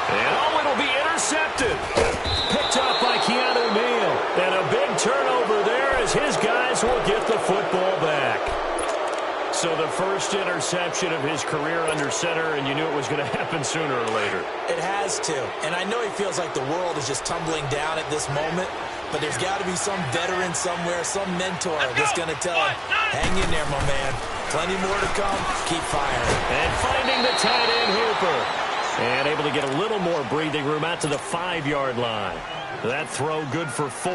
And oh, it'll be intercepted. Picked up by Keanu Neal. And a big turnover there as his guys will get the football back. So the first interception of his career under center, and you knew it was going to happen sooner or later. It has to. And I know he feels like the world is just tumbling down at this moment, but there's got to be some veteran somewhere, some mentor that's going to tell him, hang in there, my man. Plenty more to come. Keep firing. And finding the tight end Hooper. And able to get a little more breathing room out to the 5-yard line. That throw good for 4.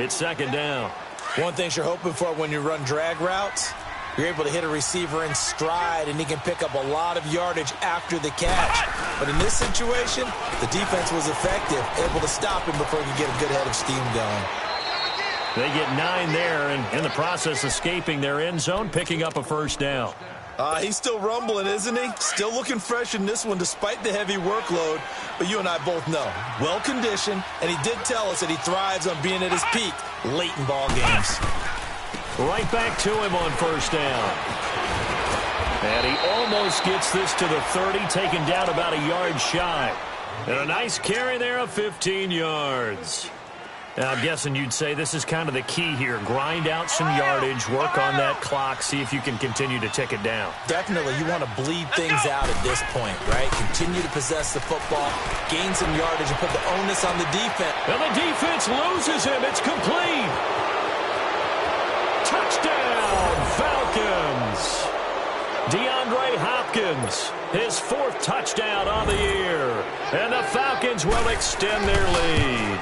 It's 2nd down. One thing you're hoping for when you run drag routes, you're able to hit a receiver in stride, and he can pick up a lot of yardage after the catch. But in this situation, the defense was effective, able to stop him before he could get a good head of steam going. They get 9 there, and in the process escaping their end zone, picking up a first down. He's still rumbling, isn't he? Still looking fresh in this one despite the heavy workload. But you and I both know, well-conditioned, and he did tell us that he thrives on being at his peak late in ball games. Right back to him on first down. And he almost gets this to the 30, taken down about a yard shy. And a nice carry there of 15 yards. Now, I'm guessing you'd say this is kind of the key here. Grind out some yardage, work on that clock, see if you can continue to tick it down. Definitely, you want to bleed things out at this point, right? Continue to possess the football, gain some yardage, and put the onus on the defense. And the defense loses him. It's complete. Touchdown, Falcons. DeAndre Hopkins, his 4th touchdown on the year. And the Falcons will extend their lead.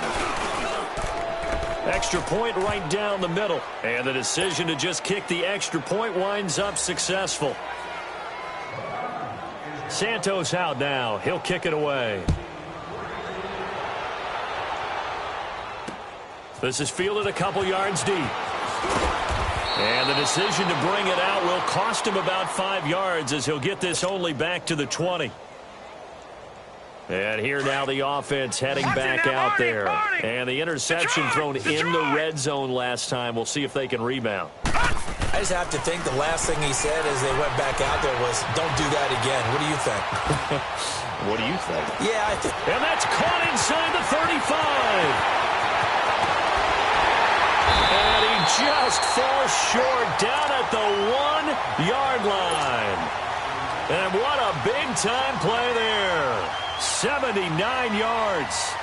Extra point right down the middle. And the decision to just kick the extra point winds up successful. Santos out now. He'll kick it away. This is fielded a couple yards deep. And the decision to bring it out will cost him about 5 yards as he'll get this only back to the 20. And here now the offense heading back out there. And the interception thrown in the red zone last time. We'll see if they can rebound. I just have to think the last thing he said as they went back out there was, don't do that again. What do you think? What do you think? Yeah, I think. And that's caught inside the 35. And he just falls short down at the 1-yard line. And what a big-time play there. 79 yards.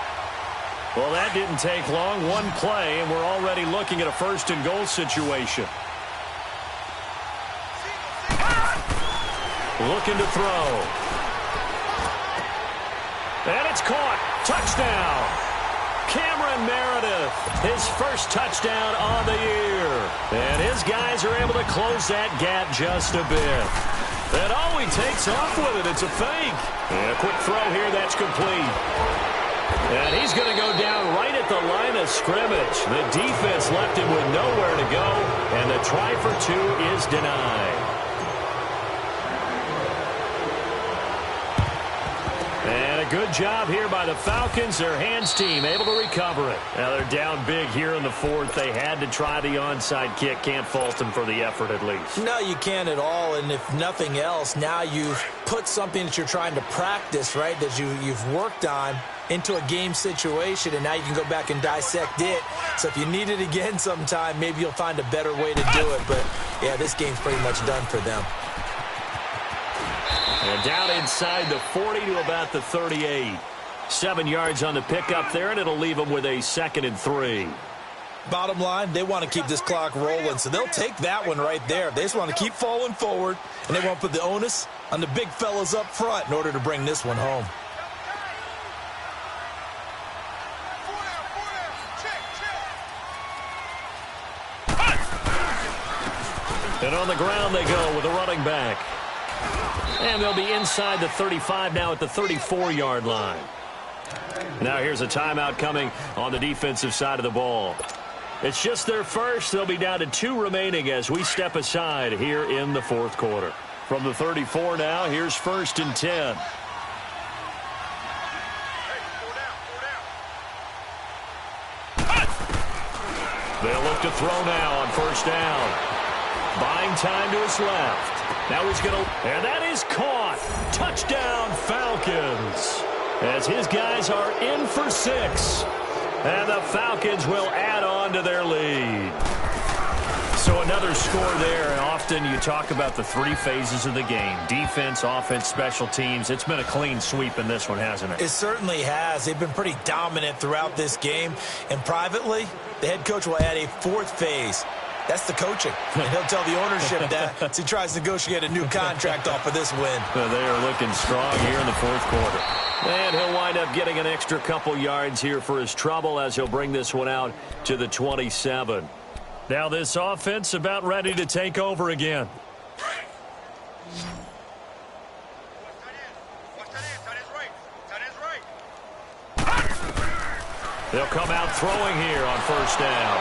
Well, that didn't take long. One play, and we're already looking at a first-and-goal situation. Looking to throw. And it's caught. Touchdown. Cameron Meredith, his first touchdown on the year. And his guys are able to close that gap just a bit. And oh, he takes off with it. It's a fake. And a quick throw here that's complete. And he's going to go down right at the line of scrimmage. The defense left him with nowhere to go. And the try for 2 is denied. And a good job here by the Falcons. Their hands team able to recover it. Now they're down big here in the 4th. They had to try the onside kick. Can't fault them for the effort at least. No, you can't at all. And if nothing else, now you've put something that you're trying to practice, right, that you've worked on into a game situation, and now you can go back and dissect it. So if you need it again sometime, maybe you'll find a better way to do it. But, yeah, this game's pretty much done for them. And down inside the 40 to about the 38. 7 yards on the pickup there, and it'll leave them with a 2nd and 3. Bottom line, they want to keep this clock rolling, so they'll take that one right there. They just want to keep falling forward, and they want to put the onus on the big fellas up front in order to bring this one home. And on the ground they go with a running back. And they'll be inside the 35 now at the 34-yard line. Now here's a timeout coming on the defensive side of the ball. It's just their first. They'll be down to 2 remaining as we step aside here in the 4th quarter. From the 34 now, here's 1st and 10. They'll look to throw now on 1st down. Buying time to his left. Now he's going to, and that is caught. Touchdown, Falcons. As his guys are in for 6. And the Falcons will add on to their lead. So another score there. And often you talk about the 3 phases of the game. Defense, offense, special teams. It's been a clean sweep in this one, hasn't it? It certainly has. They've been pretty dominant throughout this game. And privately, the head coach will add a 4th phase. That's the coaching. And he'll tell the ownership that as he tries to negotiate a new contract off of this win. They are looking strong here in the 4th quarter. And he'll wind up getting an extra couple yards here for his trouble as he'll bring this one out to the 27. Now this offense about ready to take over again. They'll come out throwing here on 1st down.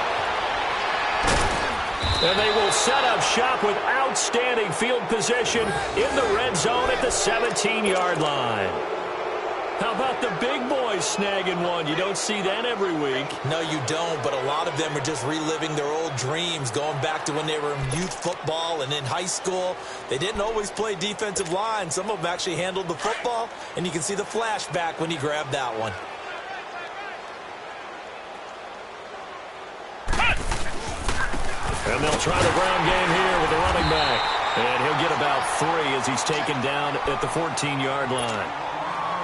And they will set up shop with outstanding field position in the red zone at the 17-yard line. How about the big boys snagging one? You don't see that every week. No, you don't, but a lot of them are just reliving their old dreams, going back to when they were in youth football and in high school. They didn't always play defensive line. Some of them actually handled the football, and you can see the flashback when he grabbed that one. And they'll try the ground game here with the running back. And he'll get about 3 as he's taken down at the 14-yard line.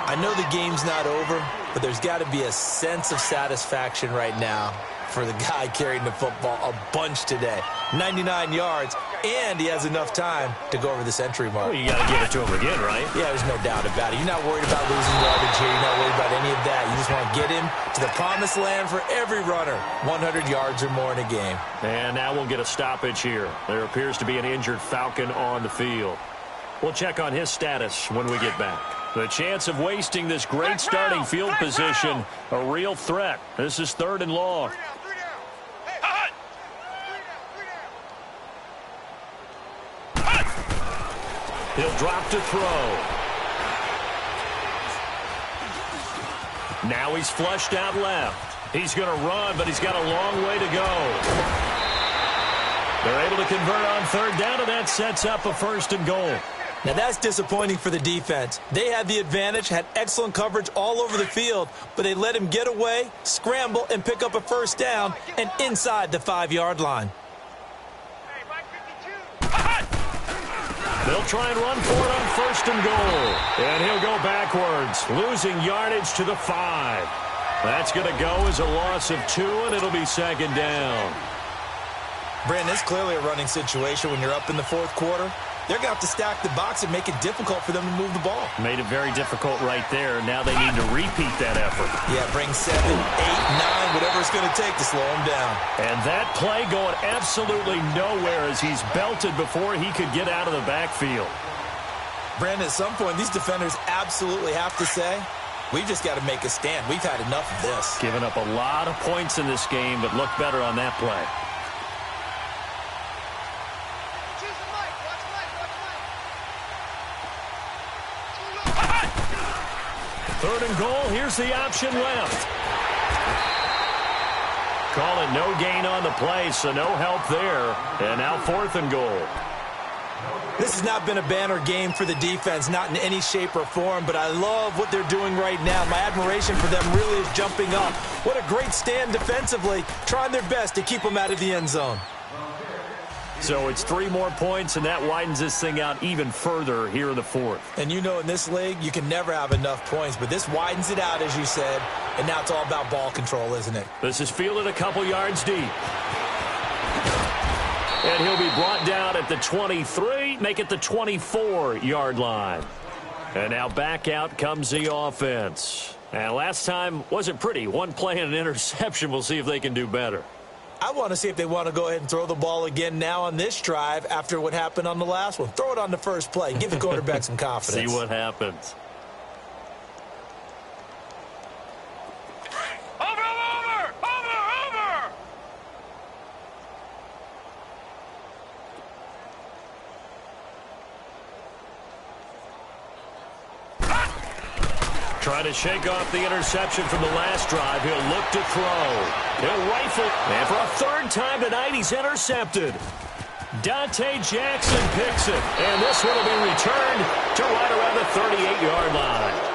I know the game's not over, but there's got to be a sense of satisfaction right now for the guy carrying the football a bunch today. 99 yards, and he has enough time to go over the century mark. Well, you got to give it to him again, right? Yeah, there's no doubt about it. You're not worried about losing yardage here. You're not worried about any of that. You just want to get him to the promised land for every runner. 100 yards or more in a game. And now we'll get a stoppage here. There appears to be an injured Falcon on the field. We'll check on his status when we get back. The chance of wasting this great starting field position, a real threat. This is 3rd and long. He'll drop to throw. Now he's flushed out left. He's going to run, but he's got a long way to go. They're able to convert on 3rd down, and that sets up a 1st and goal. Now, that's disappointing for the defense. They had the advantage, had excellent coverage all over the field, but they let him get away, scramble, and pick up a 1st down and inside the 5-yard line. They'll try and run for it on 1st and goal. And he'll go backwards, losing yardage to the 5. That's going to go as a loss of 2, and it'll be 2nd down. Brandon, it's clearly a running situation when you're up in the 4th quarter. They're going to have to stack the box and make it difficult for them to move the ball. Made it very difficult right there. Now they need to repeat that effort. Yeah, bring 7, 8, 9, whatever it's going to take to slow him down. And that play going absolutely nowhere as he's belted before he could get out of the backfield. Brandon, at some point, these defenders absolutely have to say, we've just got to make a stand. We've had enough of this. Given up a lot of points in this game, but look better on that play. 3rd and goal. Here's the option left. Call it no gain on the play, so no help there. And now 4th and goal. This has not been a banner game for the defense, not in any shape or form, but I love what they're doing right now. My admiration for them really is jumping up. What a great stand defensively, trying their best to keep them out of the end zone. So it's 3 more points, and that widens this thing out even further here in the 4th. And you know in this league, you can never have enough points, but this widens it out, as you said, and now it's all about ball control, isn't it? This is fielded a couple yards deep. And he'll be brought down at the 23, make it the 24-yard line. And now back out comes the offense. And last time wasn't pretty. 1 play and an interception. We'll see if they can do better. I want to see if they want to go ahead and throw the ball again now on this drive after what happened on the last one. Throw it on the first play. Give the quarterback some confidence. See what happens. Trying to shake off the interception from the last drive. He'll look to throw. He'll rifle. And for a 3rd time tonight, he's intercepted. Dante Jackson picks it. And this one will be returned to right around the 38-yard line.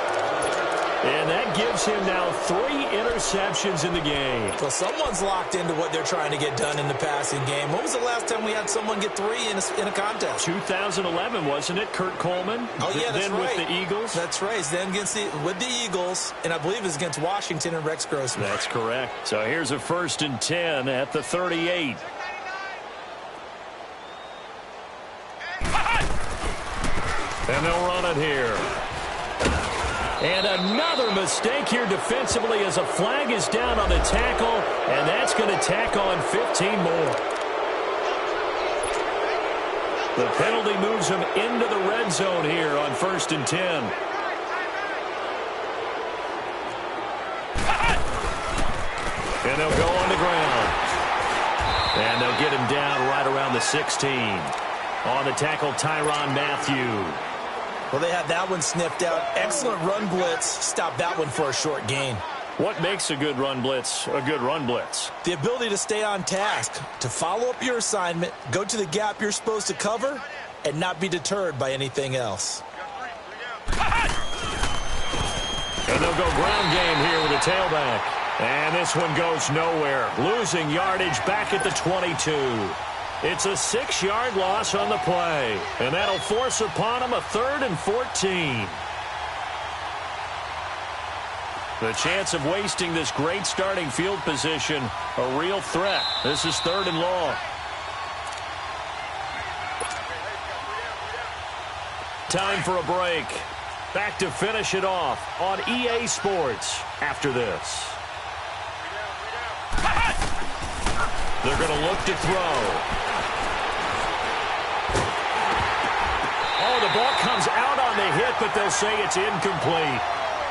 And that gives him now 3 interceptions in the game. Well, someone's locked into what they're trying to get done in the passing game. When was the last time we had someone get 3 in a contest? 2011, wasn't it? Kurt Coleman? Oh, yeah, that's then right. with the Eagles? That's right. Then with the Eagles, and I believe it's against Washington and Rex Grossman. That's correct. So here's a 1st and 10 at the 38. And they'll run it here. And another mistake here defensively as a flag is down on the tackle, and that's going to tack on 15 more. The penalty moves him into the red zone here on 1st and 10. And they'll go on the ground. And they'll get him down right around the 16. On the tackle, Tyrann Mathieu. Well, they had that one sniffed out. Excellent run blitz. Stop that one for a short gain. What makes a good run blitz a good run blitz? The ability to stay on task, to follow up your assignment, go to the gap you're supposed to cover, and not be deterred by anything else. And they'll go ground game here with a tailback. And this one goes nowhere. Losing yardage back at the 22. It's a 6-yard loss on the play. And that'll force upon them a 3rd and 14. The chance of wasting this great starting field position, a real threat. This is 3rd and long. Time for a break. Back to finish it off on EA Sports after this. They're going to look to throw. Oh, the ball comes out on the hit, but they'll say it's incomplete.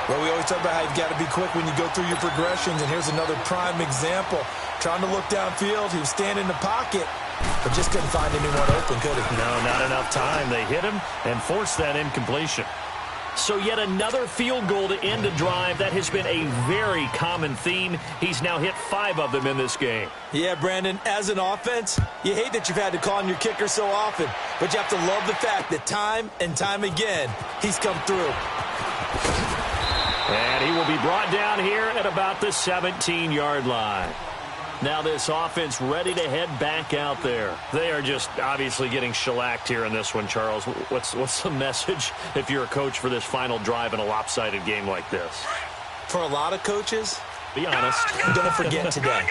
Well, we always talk about how you've got to be quick when you go through your progressions, and here's another prime example. Trying to look downfield, he was standing in the pocket, but just couldn't find anyone open, could he? No, not enough time. They hit him and forced that incompletion. So yet another field goal to end a drive. That has been a very common theme. He's now hit 5 of them in this game. Yeah, Brandon, as an offense, you hate that you've had to call on your kicker so often, but you have to love the fact that time and time again, he's come through. And he will be brought down here at about the 17-yard line. Now this offense ready to head back out there. They are just obviously getting shellacked here in this one, Charles. What's the message if you're a coach for this final drive in a lopsided game like this? For a lot of coaches, be honest. Don't forget today.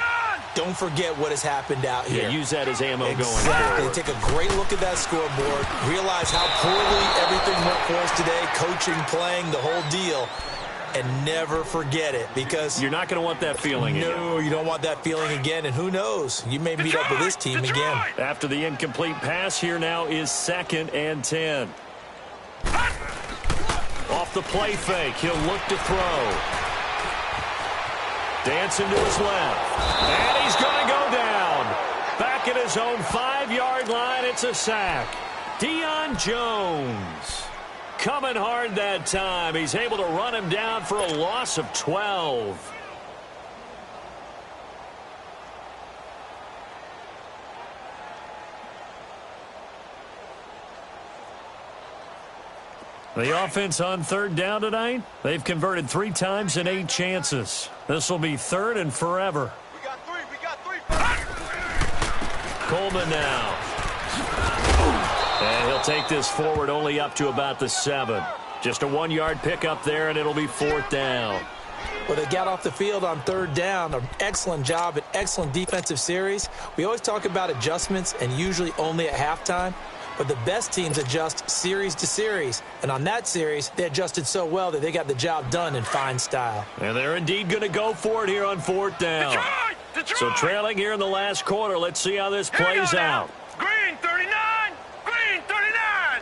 Don't forget what has happened out here. Yeah, use that as ammo going forward. forward. Take a great look at that scoreboard. Realize how poorly everything went for us today. Coaching, playing, the whole deal. And never forget it, because you're not going to want that feeling again. No, you don't want that feeling again. And who knows? You may meet up with this team again. After the incomplete pass, here now is 2nd and 10. Off the play fake, he'll look to throw. Dancing to his left. And he's going to go down. Back at his own 5-yard line, it's a sack. Deion Jones. Coming hard that time. He's able to run him down for a loss of 12. The offense on 3rd down tonight, they've converted 3 times in 8 chances. This will be 3rd and forever. We got three. Coleman now. And he'll take this forward only up to about the 7. Just a 1-yard pickup there, and it'll be 4th down. Well, they got off the field on 3rd down. An excellent job, an excellent defensive series. We always talk about adjustments, and usually only at halftime. But the best teams adjust series to series. And on that series, they adjusted so well that they got the job done in fine style. And they're indeed going to go for it here on 4th down. Detroit! So trailing here in the last quarter. Let's see how this plays out. Green 39! Green 39!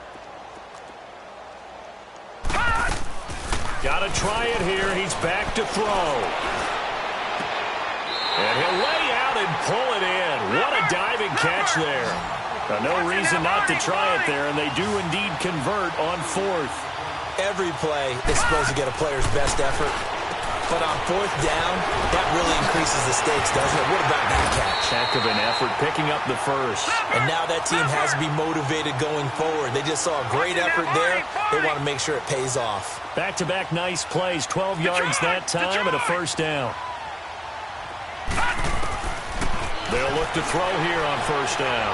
Got to try it here. He's back to throw. And he'll lay out and pull it in. What a diving catch there. No reason not to try it there, and they do indeed convert on 4th. Every play is supposed to get a player's best effort. But on 4th down, that really increases the stakes, doesn't it? What about that catch? Heck of an effort, picking up the first. And now that team has to be motivated going forward. They just saw a great effort there. They want to make sure it pays off. Back-to-back nice plays, 12 yards that time and a 1st down. They'll look to throw here on 1st down.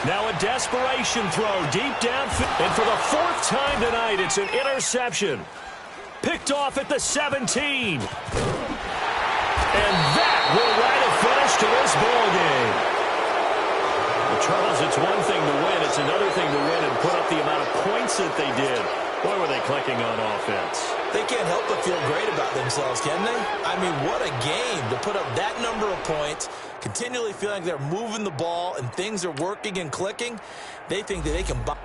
Now a desperation throw deep downfield. And for the 4th time tonight, it's an interception. Picked off at the 17. And that will write a finish to this ball game. Well, Charles, it's one thing to win. It's another thing to win and put up the amount of points that they did. Boy, were they clicking on offense. They can't help but feel great about themselves, can they? I mean, what a game to put up that number of points, continually feeling like they're moving the ball and things are working and clicking. They think that they can buy